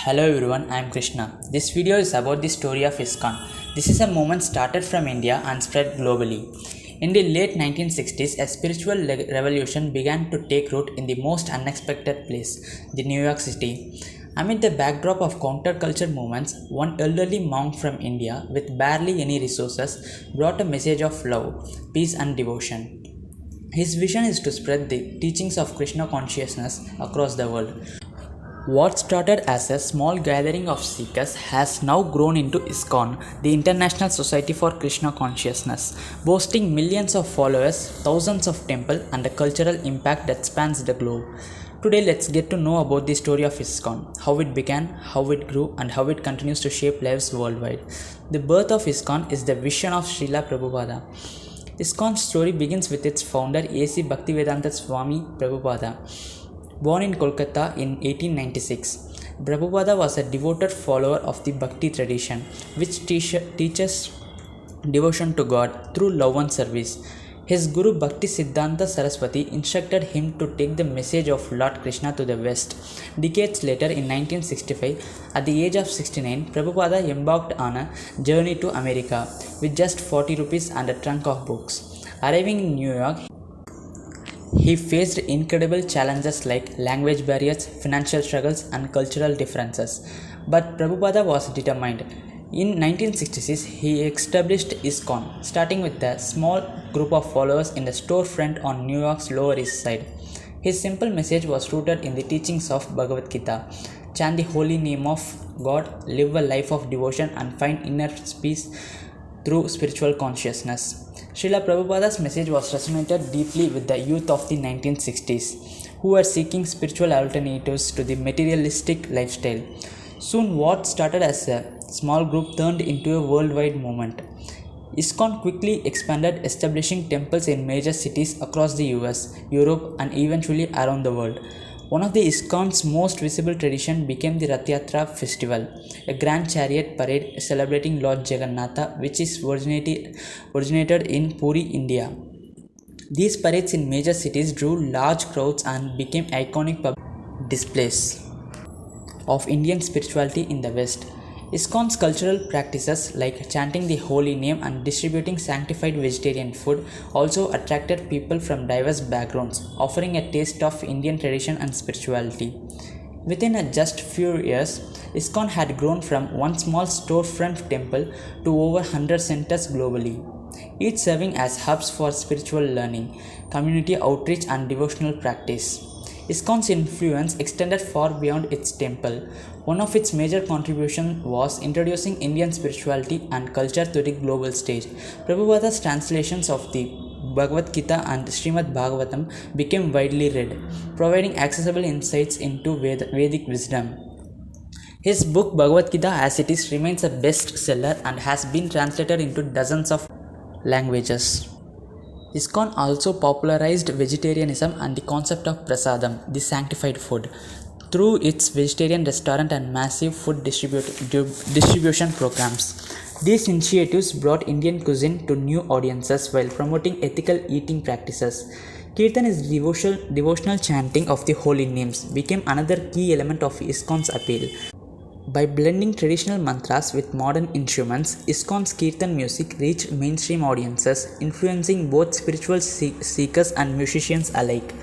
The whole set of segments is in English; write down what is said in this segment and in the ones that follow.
Hello everyone, I am Krishna. This video is about the story of ISKCON. This is a movement started from India and spread globally. In the late 1960s, a spiritual revolution began to take root in the most unexpected place, the New York City. Amid the backdrop of counterculture movements, one elderly monk from India with barely any resources brought a message of love, peace and devotion. His vision is to spread the teachings of Krishna Consciousness across the world. What started as a small gathering of seekers has now grown into ISKCON, the International Society for Krishna Consciousness, boasting millions of followers, thousands of temples, and a cultural impact that spans the globe. Today, let's get to know about the story of ISKCON, how it began, how it grew, and how it continues to shape lives worldwide. The birth of ISKCON is the vision of Srila Prabhupada. ISKCON's story begins with its founder A.C. Bhaktivedanta Swami Prabhupada. Born in Kolkata in 1896, Prabhupada was a devoted follower of the Bhakti tradition, which teaches devotion to God through love and service. His Guru Bhakti Siddhanta Saraswati instructed him to take the message of Lord Krishna to the West. Decades later, in 1965, at the age of 69, Prabhupada embarked on a journey to America with just 40 rupees and a trunk of books. Arriving in New York, he faced incredible challenges like language barriers, financial struggles, and cultural differences. But Prabhupada was determined. In 1966, he established ISKCON, starting with a small group of followers in the storefront on New York's Lower East Side. His simple message was rooted in the teachings of Bhagavad-gita. Chant the holy name of God, live a life of devotion, and find inner peace through spiritual consciousness. Srila Prabhupada's message was resonated deeply with the youth of the 1960s, who were seeking spiritual alternatives to the materialistic lifestyle. Soon, what started as a small group turned into a worldwide movement. ISKCON quickly expanded, establishing temples in major cities across the US, Europe, and eventually around the world. One of the ISKCON's most visible traditions became the Rath Yatra festival, a grand chariot parade celebrating Lord Jagannatha, which is originated in Puri, India. These parades in major cities drew large crowds and became iconic public displays of Indian spirituality in the West. ISKCON's cultural practices like chanting the holy name and distributing sanctified vegetarian food also attracted people from diverse backgrounds, offering a taste of Indian tradition and spirituality. Within just few years, ISKCON had grown from one small storefront temple to over 100 centers globally, each serving as hubs for spiritual learning, community outreach, and devotional practice. ISKCON's influence extended far beyond its temple. One of its major contributions was introducing Indian spirituality and culture to the global stage. Prabhupada's translations of the Bhagavad Gita and Srimad Bhagavatam became widely read, providing accessible insights into Vedic wisdom. His book Bhagavad Gita as it is remains a bestseller and has been translated into dozens of languages. ISKCON also popularized vegetarianism and the concept of prasadam, the sanctified food, through its vegetarian restaurant and massive food distribution programs. These initiatives brought Indian cuisine to new audiences while promoting ethical eating practices. Kirtan is devotional chanting of the holy names became another key element of ISKCON's appeal. By blending traditional mantras with modern instruments, ISKCON's kirtan music reached mainstream audiences, influencing both spiritual seekers and musicians alike.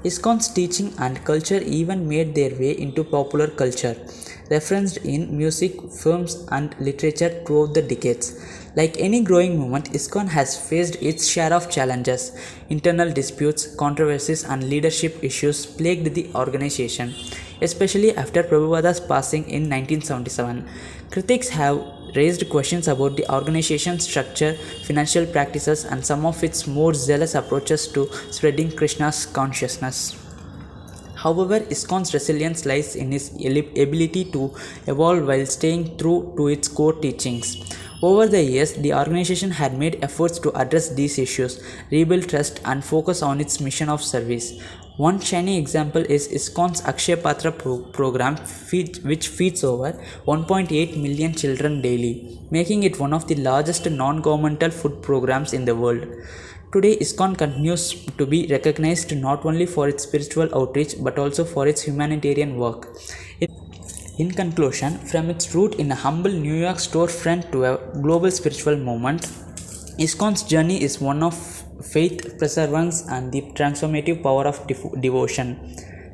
ISKCON's teaching and culture even made their way into popular culture, referenced in music, films, and literature throughout the decades. Like any growing movement, ISKCON has faced its share of challenges. Internal disputes, controversies, and leadership issues plagued the organization, especially after Prabhupada's passing in 1977. Critics have raised questions about the organization's structure, financial practices, and some of its more zealous approaches to spreading Krishna's consciousness. However, ISKCON's resilience lies in its ability to evolve while staying true to its core teachings. Over the years, the organization had made efforts to address these issues, rebuild trust, and focus on its mission of service. One shining example is ISKCON's Akshaya Patra program, which feeds over 1.8 million children daily, making it one of the largest non-governmental food programs in the world. Today, ISKCON continues to be recognized not only for its spiritual outreach but also for its humanitarian work. In conclusion, from its root in a humble New York storefront to a global spiritual movement, ISKCON's journey is one of faith, perseverance, and the transformative power of devotion.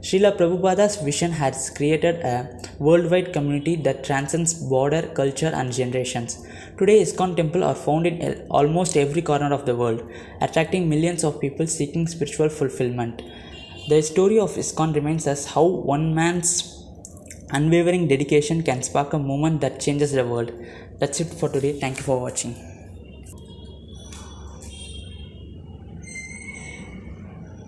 Srila Prabhupada's vision has created a worldwide community that transcends border, culture, and generations. Today, ISKCON temples are found in almost every corner of the world, attracting millions of people seeking spiritual fulfillment. The story of ISKCON reminds us how one man's unwavering dedication can spark a movement that changes the world. That's it for today. Thank you for watching.